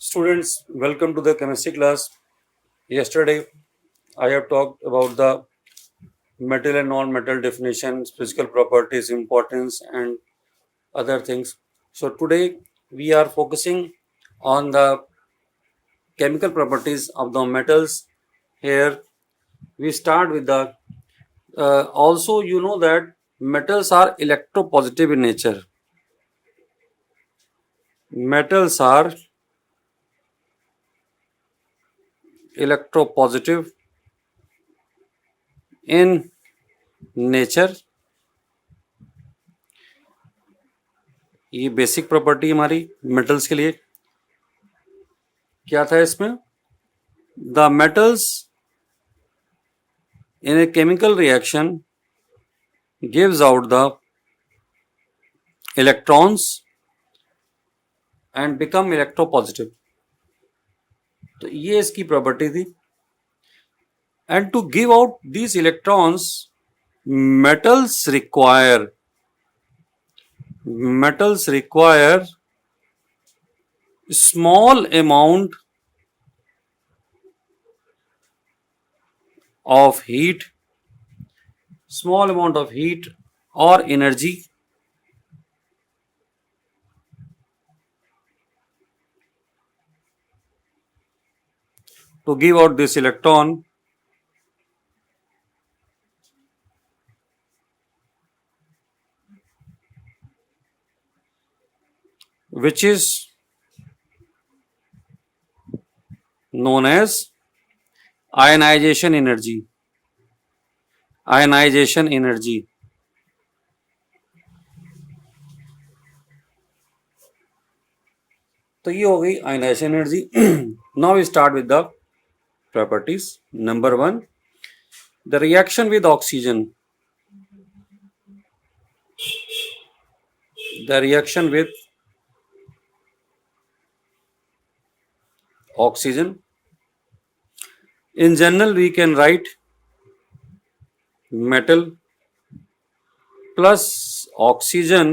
Students, welcome to the chemistry class. Yesterday, I have talked about the metal and non-metal definitions, physical properties, importance, and other things. So today, we are focusing on the chemical properties of the metals. Here, we start with the. Also, you know that metals are electropositive in nature. Metals are electropositive in nature. ये basic property हमारी metals के लिए क्या था इसमें the metals in a chemical reaction gives out the electrons and become electropositive. तो ये इसकी प्रॉपर्टी थी। And to give out these electrons metals require small amount of heat or energy to give out this electron, which is known as ionization energy. तो ये हो गई ionization energy. Now we start with the properties. Number 1, the reaction with oxygen. The reaction with oxygen. In general, we can write metal plus oxygen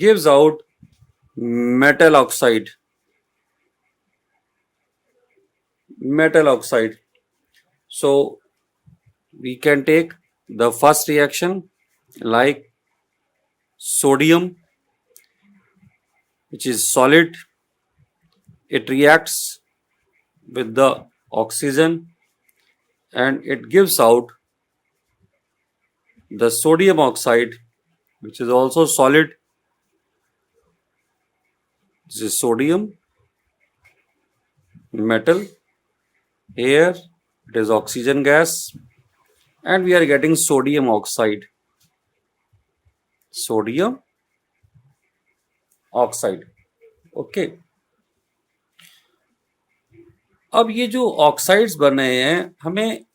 gives out metal oxide. So we can take the first reaction like sodium, which is solid. It reacts with the oxygen and it gives out the sodium oxide, which is also solid. This is sodium metal. Here it is oxygen gas and we are getting sodium oxide. Okay. अब ये जो oxides बन रहे हैं, हमें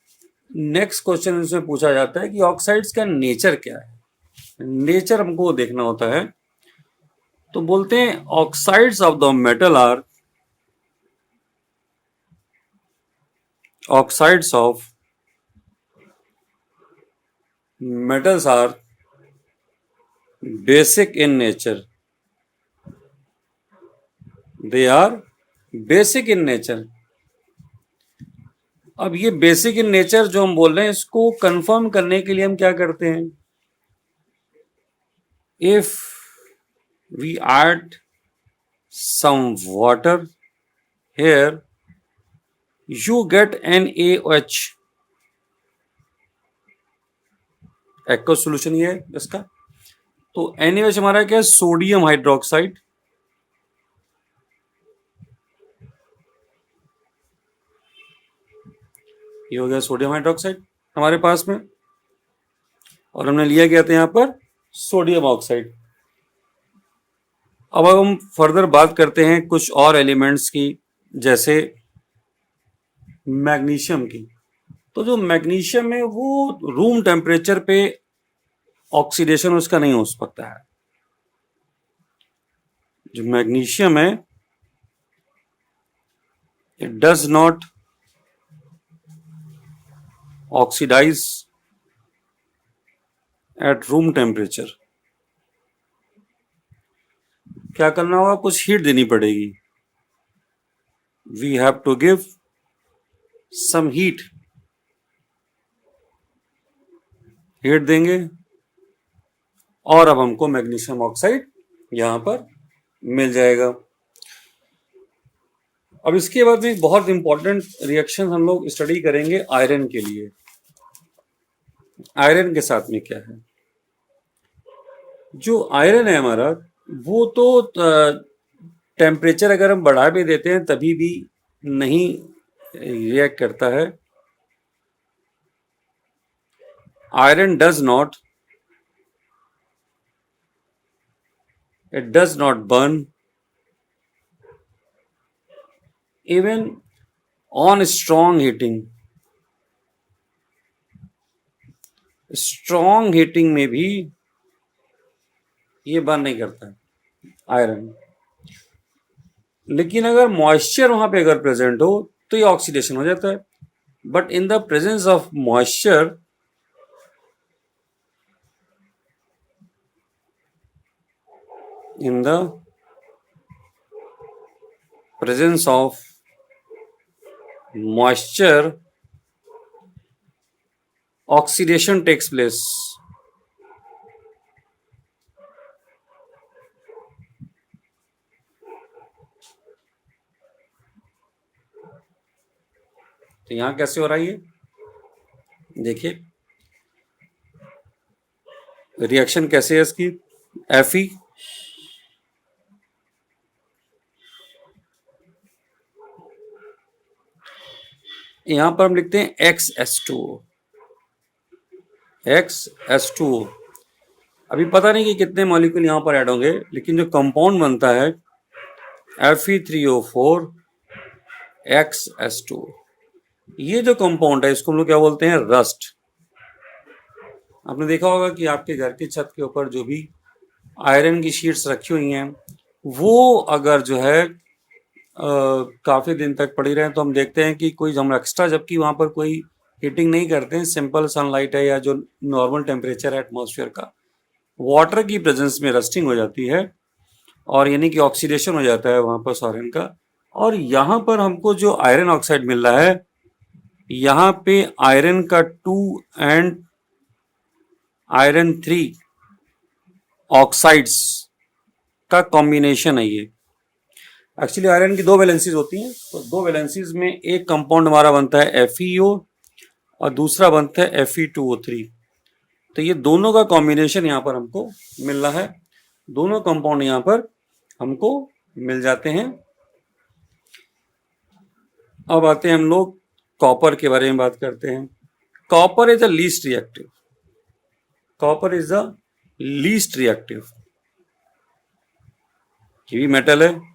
next question इसमें पूछा जाता है कि ऑक्साइड्स का नेचर क्या है। नेचर हमको देखना होता है। तो बोलते हैं oxides of the metal are oxides of metals are basic in nature. They are basic in nature. अब ये बेसिक इन नेचर जो हम बोल रहे हैं, इसको कंफर्म करने के लिए हम क्या करते हैं? If we add some water here, you get NaOH. Aqueous solution ये है इसका। तो NaOH हमारा क्या है? Sodium hydroxide. ये हो गया सोडियम हाइड्रोक्साइड हमारे पास में, और हमने लिया क्या था यहां पर? Sodium oxide. अब हम फर्दर बात करते हैं कुछ और एलिमेंट्स की, जैसे मैग्नीशियम की। तो जो मैग्नीशियम है वो रूम टेम्परेचर पे ऑक्सीडेशन उसका नहीं हो सकता है। जो मैग्नीशियम है, it does not oxidize at room temperature. क्या करना होगा? कुछ हीट देनी पड़ेगी। We have to give some heat देंगे और अब हमको मैग्नीशियम ऑक्साइड यहां पर मिल जाएगा। अब इसके बाद भी बहुत इंपॉर्टेंट रिएक्शन हम लोग स्टडी करेंगे आयरन के लिए। आयरन के साथ में क्या है, जो आयरन है हमारा वो तो टेम्परेचर अगर हम बढ़ा भी देते हैं तभी भी नहीं रिएक्ट करता है। Iron does not burn even on strong heating। Strong heating में भी ये बर्न नहीं करता है आयरन, लेकिन अगर मॉइस्चर वहां पे अगर प्रेजेंट हो तो ये ऑक्सीडेशन हो जाता है। But in the presence of moisture in the presence of moisture oxidation takes place। तो यहां कैसे हो रहा है ये देखिए, रिएक्शन कैसे है इसकी। Fe यहां पर हम लिखते हैं XS2O। अभी पता नहीं कि कितने मॉलिक्यूल यहां पर ऐड होंगे, लेकिन जो कंपाउंड बनता है Fe3O4 XS2, ये जो कंपाउंड है इसको हम लोग क्या बोलते हैं, रस्ट। आपने देखा होगा कि आपके घर की छत के ऊपर जो भी आयरन की शीट्स रखी हुई हैं वो अगर जो है काफ़ी दिन तक पड़ी रहे तो हम देखते हैं कि कोई हम एक्स्ट्रा, जबकि वहाँ पर कोई हीटिंग नहीं करते हैं, सिंपल सनलाइट है या जो नॉर्मल टेम्परेचर है एटमॉस्फेयर का, वाटर की प्रेजेंस में रस्टिंग हो जाती है और यानी कि ऑक्सीडेशन हो जाता है वहाँ पर सॉरेन का। और यहाँ पर हमको जो आयरन ऑक्साइड मिल रहा है, यहाँ पे आयरन का 2 एंड आयरन 3 ऑक्साइड्स का कॉम्बिनेशन है ये। एक्चुअली आयरन की 2 वैलेंसीज होती हैं, तो 2 वैलेंसीज में एक कंपाउंड हमारा बनता है FeO और दूसरा बनता है Fe2O3। तो ये दोनों का कॉम्बिनेशन यहाँ पर हमको मिल रहा है, दोनों कंपाउंड यहाँ पर हमको मिल जाते हैं। अब आते हैं हम लोग कॉपर के बारे में बात करते हैं। Copper is the least reactive. Copper is the least reactive. ये भी मेटल है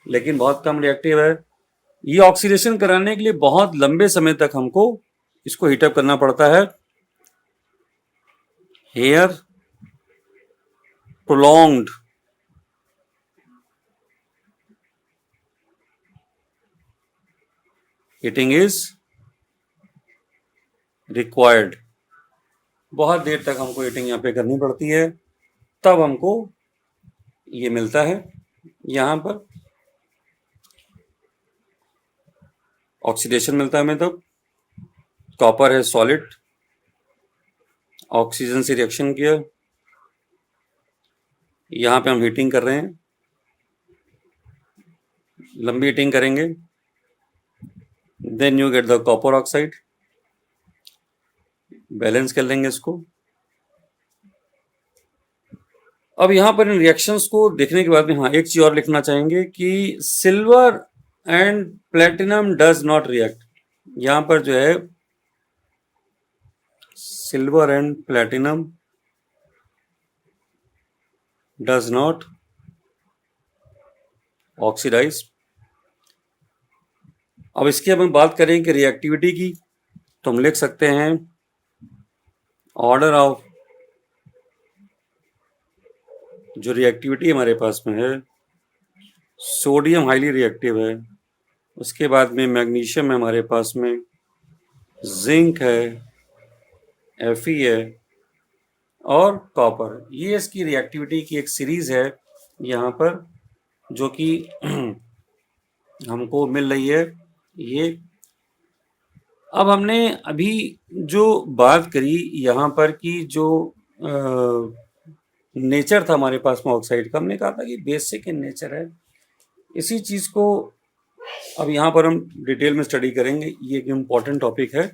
लेकिन बहुत कम रिएक्टिव है। ये ऑक्सीडेशन कराने के लिए बहुत लंबे समय तक हमको इसको हीटअप करना पड़ता है। Here prolonged heating is required. बहुत देर तक हमको हीटिंग यहाँ पे करनी पड़ती है, तब हमको ये मिलता है। यहाँ पर ऑक्सीडेशन मिलता है हमें, तब कॉपर है सॉलिड, ऑक्सीजन से रिएक्शन किया, यहाँ पे हम हीटिंग कर रहे हैं, लंबी हीटिंग करेंगे, then you get the copper oxide. Balance कर लेंगे इसको। अब यहाँ पर इन रिएक्शंस को देखने के बाद में हाँ एक चीज और लिखना चाहेंगे कि silver and platinum does not react. यहाँ पर जो है silver and platinum does not oxidize. अब इसकी हम बात करें कि रिएक्टिविटी की, तो हम लिख सकते हैं ऑर्डर ऑफ जो रिएक्टिविटी हमारे पास में है, सोडियम हाईली रिएक्टिव है, उसके बाद में मैग्नीशियम है हमारे पास में, जिंक है, Fe है और कॉपर। ये इसकी रिएक्टिविटी की एक सीरीज है यहाँ पर, जो कि हमको मिल रही है ये। अब हमने अभी जो बात करी यहाँ पर कि जो नेचर था हमारे पास में ऑक्साइड का, हमने कहा था कि बेसिक इन नेचर है। इसी चीज को अब यहाँ पर हम डिटेल में स्टडी करेंगे, ये एक इम्पॉर्टेंट टॉपिक है।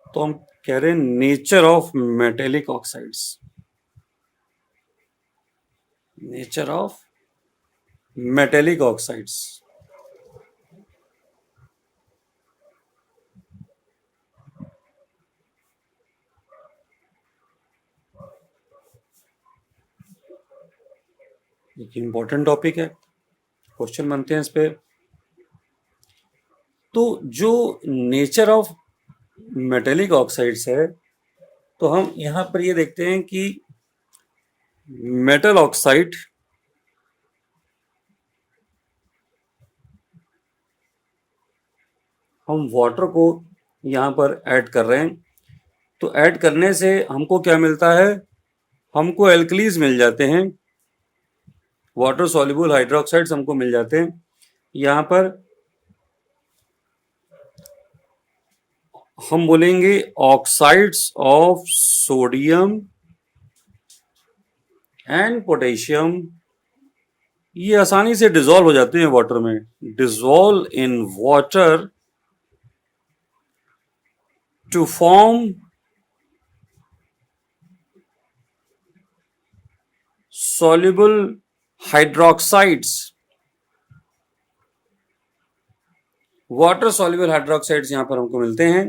तो हम कह रहे हैं nature of metallic oxides, nature of metallic oxides. एक इम्पॉर्टेंट टॉपिक है, क्वेश्चन बनते हैं इस पे। तो जो नेचर ऑफ मेटेलिक ऑक्साइड्स है, तो हम यहाँ पर ये देखते हैं कि मेटल ऑक्साइड हम वाटर को यहाँ पर ऐड कर रहे हैं, तो ऐड करने से हमको क्या मिलता है, हमको एल्कलीज मिल जाते हैं, वाटर सॉल्युबल हाइड्रोक्साइड्स हमको मिल जाते हैं। यहाँ पर हम बोलेंगे oxides of sodium and potassium, ये आसानी से डिसॉल्व हो जाते हैं वाटर में। Dissolve in water to form soluble hydroxides, water soluble hydroxides यहां पर हमको मिलते हैं,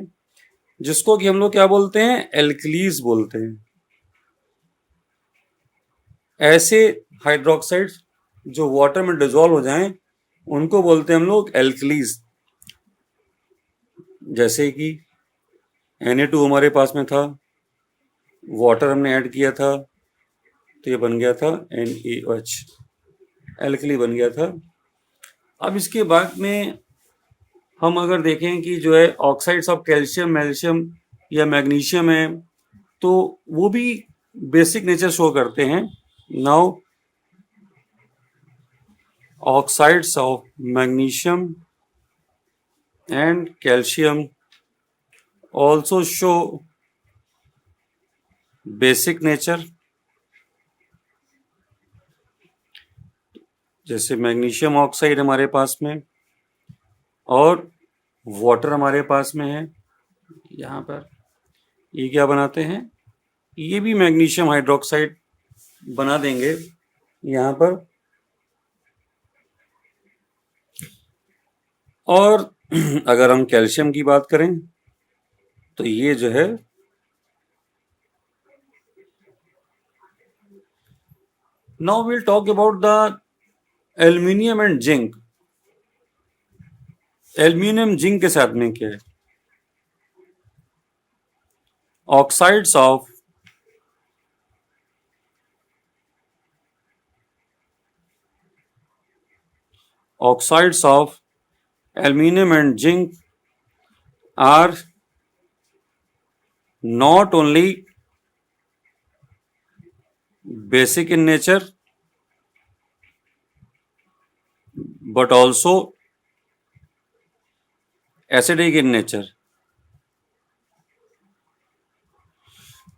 जिसको कि हम लोग क्या बोलते हैं, एल्कलीज बोलते हैं। ऐसे हाइड्रोक्साइड्स जो वाटर में डिसॉल्व हो जाएं, उनको बोलते हैं हम लोग एल्कलीज। जैसे कि Na2 हमारे पास में था, वाटर हमने ऐड किया था, तो ये बन गया था NaOH, एल्कली बन गया था। अब इसके बाद में हम अगर देखें कि जो है ऑक्साइड्स ऑफ कैल्शियम, मैग्नीशियम या मैग्नीशियम है, तो वो भी बेसिक नेचर शो करते हैं। Now oxides of magnesium and calcium also show basic nature. जैसे मैग्नीशियम ऑक्साइड हमारे पास में और वाटर हमारे पास में है, यहाँ पर ये क्या बनाते हैं, ये भी मैग्नीशियम हाइड्रोक्साइड बना देंगे यहाँ पर। और अगर हम कैल्शियम की बात करें, तो ये जो है now will talk about the aluminium and zinc. Aluminium zinc के साथ में क्या है, oxides of aluminum and zinc are not only basic in nature but also acidic in nature।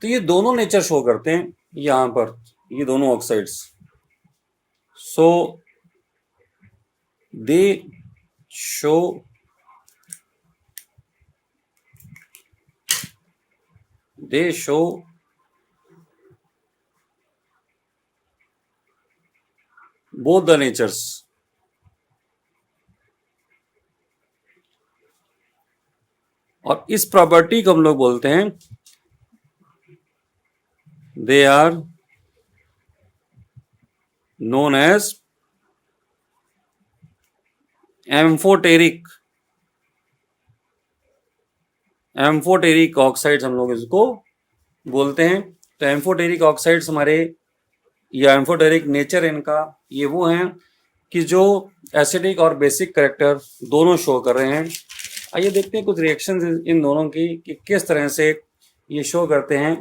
तो ये दोनों नेचर शो करते हैं यहां पर, ये दोनों oxides. So they show both the natures। और इस प्रॉपर्टी को हम लोग बोलते हैं, they are known as amphoteric. Amphoteric oxides हम लोग इसको बोलते हैं। तो एम्फोटेरिक ऑक्साइड्स हमारे, या एम्फोटेरिक नेचर इनका, ये वो हैं कि जो एसिडिक और बेसिक कैरेक्टर दोनों शो कर रहे हैं। आइए देखते हैं कुछ रिएक्शंस इन दोनों की कि किस तरह से ये शो करते हैं।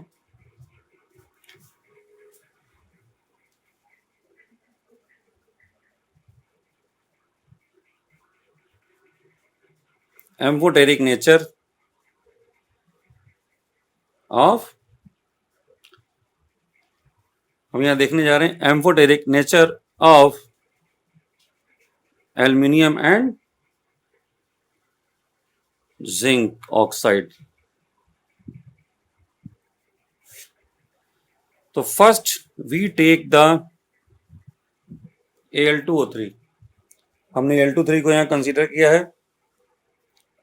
एम्फोटेरिक नेचर ऑफ, हम यहां देखने जा रहे हैं amphoteric nature of aluminium and zinc oxide. तो first we take the Al2O3, हमने Al2O3 को यहां कंसीडर किया है,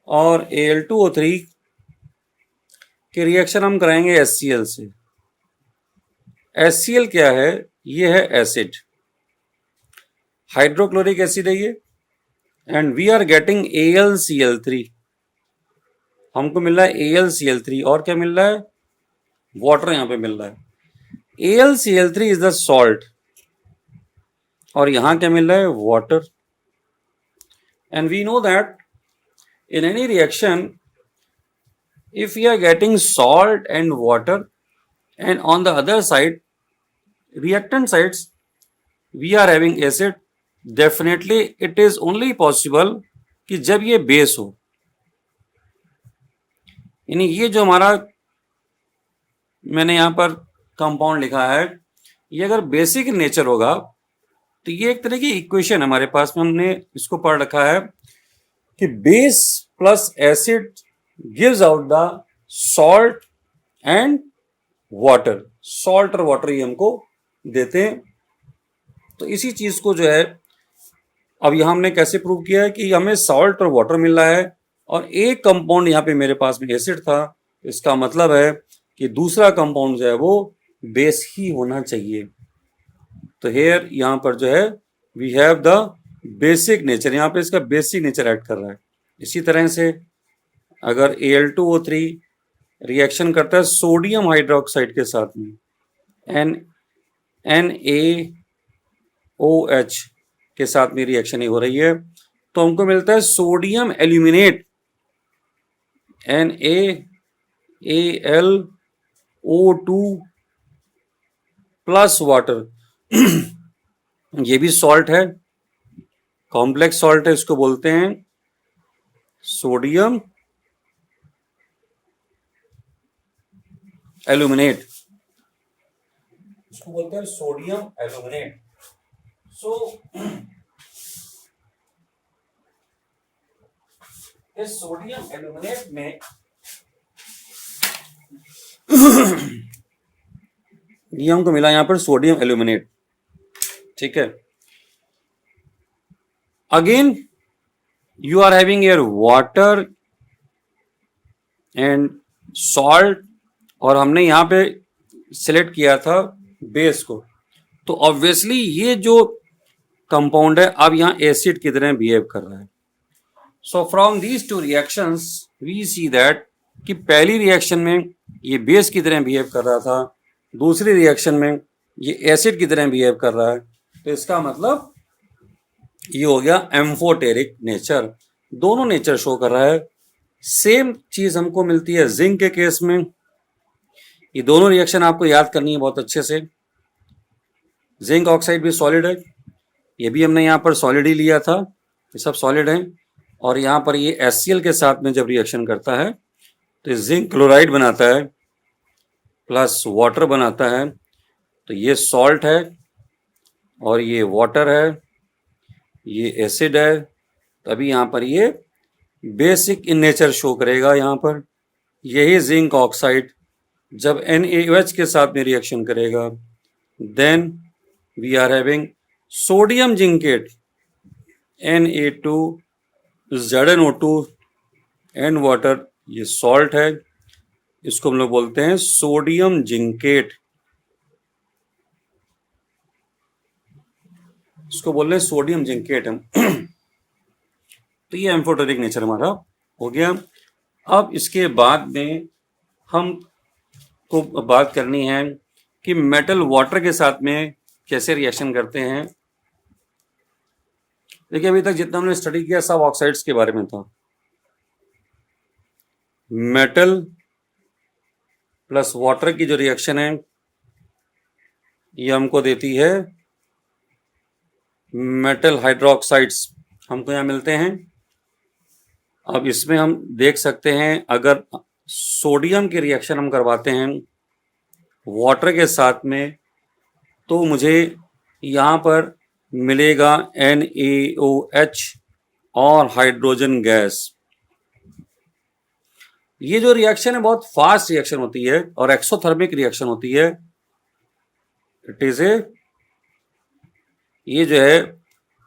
और Al2O3 के रिएक्शन हम कराएंगे HCl से। HCl क्या है? ये है एसिड, हाइड्रोक्लोरिक एसिड है ये, and we are getting AlCl3, हमको मिल रहा है AlCl3, और क्या मिल रहा है? वाटर यहां पे मिल रहा है। AlCl3 इज द सॉल्ट, और यहां क्या मिल रहा है? Water. And we know that in any reaction, if we are getting salt and water, and on the other side, reactant sides, we are having acid, definitely it is only possible कि जब ये base हो, यानी ये जो हमारा मैंने यहां पर कंपाउंड लिखा है, ये अगर बेसिक नेचर होगा तो ये एक तरह की इक्वेशन हमारे पास में, हमने इसको पढ़ रखा है कि base plus acid gives out the salt and water, salt और वाटर ही हमको देते हैं। तो इसी चीज को जो है अब यहां हमने कैसे प्रूव किया है कि हमें सॉल्ट और वाटर मिल रहा है, और एक कंपाउंड यहां पे मेरे पास में एसिड था, इसका मतलब है कि दूसरा कंपाउंड जो है वो बेस ही होना चाहिए। तो हेयर यहां पर जो है we have the basic nature, यहां पे इसका बेसिक नेचर ऐड कर रहा है। इसी तरह से अगर Al2O3 रिएक्शन करता है सोडियम हाइड्रोक्साइड के साथ में, NaOH के साथ में रिएक्शन ही हो रही है, तो हमको मिलता है sodium aluminate, NaAlO2 plus water. ये भी सॉल्ट है, कॉम्प्लेक्स सॉल्ट है, इसको बोलते हैं सोडियम एल्यूमिनेट, इसको बोलते हैं सोडियम एल्यूमिनेट। सो इस सोडियम एल्यूमिनेट में ये हमको मिला यहां पर सोडियम एल्यूमिनेट, ठीक है। Again you are having your water and salt, और हमने यहां पे सिलेक्ट किया था बेस को, तो ऑब्वियसली ये जो कंपाउंड है अब यहां एसिड की तरह बिहेव कर रहा है। So from these two reactions we see that कि पहली रिएक्शन में ये बेस की तरह बिहेव कर रहा था, दूसरी रिएक्शन में ये एसिड की तरह बिहेव कर रहा है, तो इसका मतलब ये हो गया एम्फोटेरिक नेचर, दोनों नेचर शो कर रहा है। सेम चीज हमको मिलती है जिंक के केस में। ये दोनों रिएक्शन आपको याद करनी है बहुत अच्छे से। जिंक ऑक्साइड भी सॉलिड है, ये भी हमने यहाँ पर सॉलिड ही लिया था, ये सब सॉलिड है, और यहाँ पर ये HCl के साथ में जब रिएक्शन करता है तो जिंक क्लोराइड बनाता है प्लस वाटर बनाता है, तो ये सॉल्ट है और ये वाटर है, ये एसिड है, तभी यहाँ पर ये बेसिक इन नेचर शो करेगा। यहाँ पर यही जिंक ऑक्साइड जब NaOH के साथ में रिएक्शन करेगा, then we are having sodium zincate Na2ZnO2 and water, ये सॉल्ट है, इसको हम लोग बोलते हैं सोडियम जिंकेट, इसको बोल रहे हैं सोडियम जिंकेट हम। तो ये एम्फोटेरिक नेचर हमारा हो गया। अब इसके बाद में हम को बात करनी है कि मेटल वाटर के साथ में कैसे रिएक्शन करते हैं। देखिए अभी तक जितना हमने स्टडी किया सब ऑक्साइड्स के बारे में था। मेटल प्लस वाटर की जो रिएक्शन है ये हमको देती है मेटल हाइड्रोक्साइड्स, हमको यहाँ मिलते हैं अब इसमें हम देख सकते हैं, अगर सोडियम की रिएक्शन हम करवाते हैं वाटर के साथ में, तो मुझे यहाँ पर मिलेगा NaOH और हाइड्रोजन गैस। ये जो रिएक्शन है बहुत फास्ट रिएक्शन होती है और एक्सोथर्मिक रिएक्शन होती है। इट इज ए, ये जो है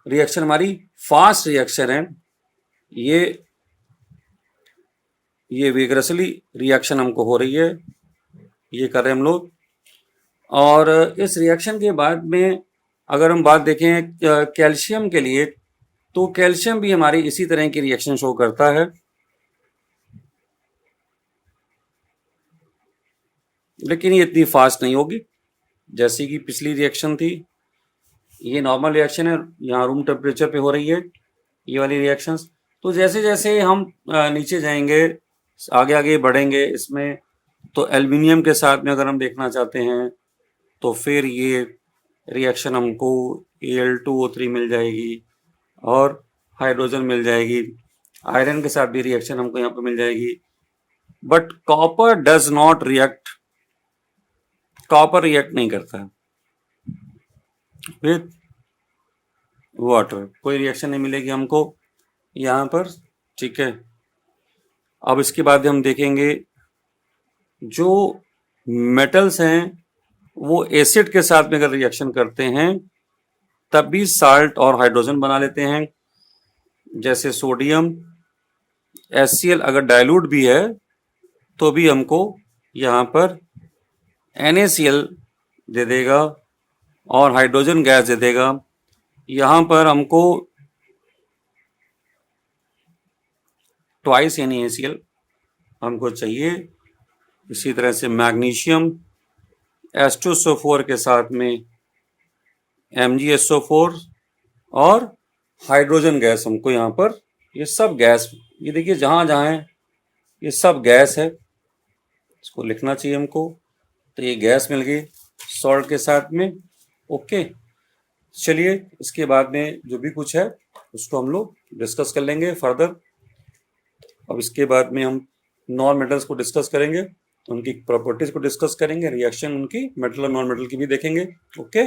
रिएक्शन हमारी फास्ट रिएक्शन है। ये विग्रसली रिएक्शन हमको हो रही है, ये कर रहे हैं हम लोग। और इस रिएक्शन के बाद में अगर हम बात देखें कैल्शियम के लिए, तो कैल्शियम भी हमारी इसी तरह की रिएक्शन शो करता है, लेकिन ये इतनी फास्ट नहीं होगी जैसी कि पिछली रिएक्शन थी। ये नॉर्मल रिएक्शन है, यहाँ रूम टेम्परेचर पे हो रही है ये वाली रिएक्शंस। तो जैसे जैसे हम नीचे जाएंगे, आगे आगे बढ़ेंगे इसमें, तो एल्युमिनियम के साथ में अगर हम देखना चाहते हैं तो फिर ये रिएक्शन हमको Al2O3 मिल जाएगी और हाइड्रोजन मिल जाएगी। आयरन के साथ भी रिएक्शन हमको यहाँ पे मिल जाएगी। But copper does not react, copper react नहीं करता है विथ वाटर, कोई रिएक्शन नहीं मिलेगी हमको यहाँ पर, ठीक है। अब इसके बाद हम देखेंगे जो मेटल्स हैं वो एसिड के साथ में अगर रिएक्शन करते हैं तब भी साल्ट और हाइड्रोजन बना लेते हैं। जैसे सोडियम HCl अगर डाइल्यूट भी है तो भी हमको यहाँ पर NaCl दे देगा और हाइड्रोजन गैस दे देगा। यहाँ पर हमको ट्वाइस NaCl हमको चाहिए। इसी तरह से मैग्नीशियम H2SO4 के साथ में MgSO4 और हाइड्रोजन गैस हमको यहाँ पर, ये सब गैस, ये देखिए जहाँ जहाँ है ये सब गैस है, इसको लिखना चाहिए हमको। तो ये गैस मिल गई सॉल्ट के साथ में, ओके। चलिए इसके बाद में जो भी कुछ है उसको हम लोग डिस्कस कर लेंगे फर्दर। अब इसके बाद में हम नॉन मेटल्स को डिस्कस करेंगे, उनकी प्रॉपर्टीज को डिस्कस करेंगे, रिएक्शन उनकी मेटल और नॉन मेटल की भी देखेंगे, ओके।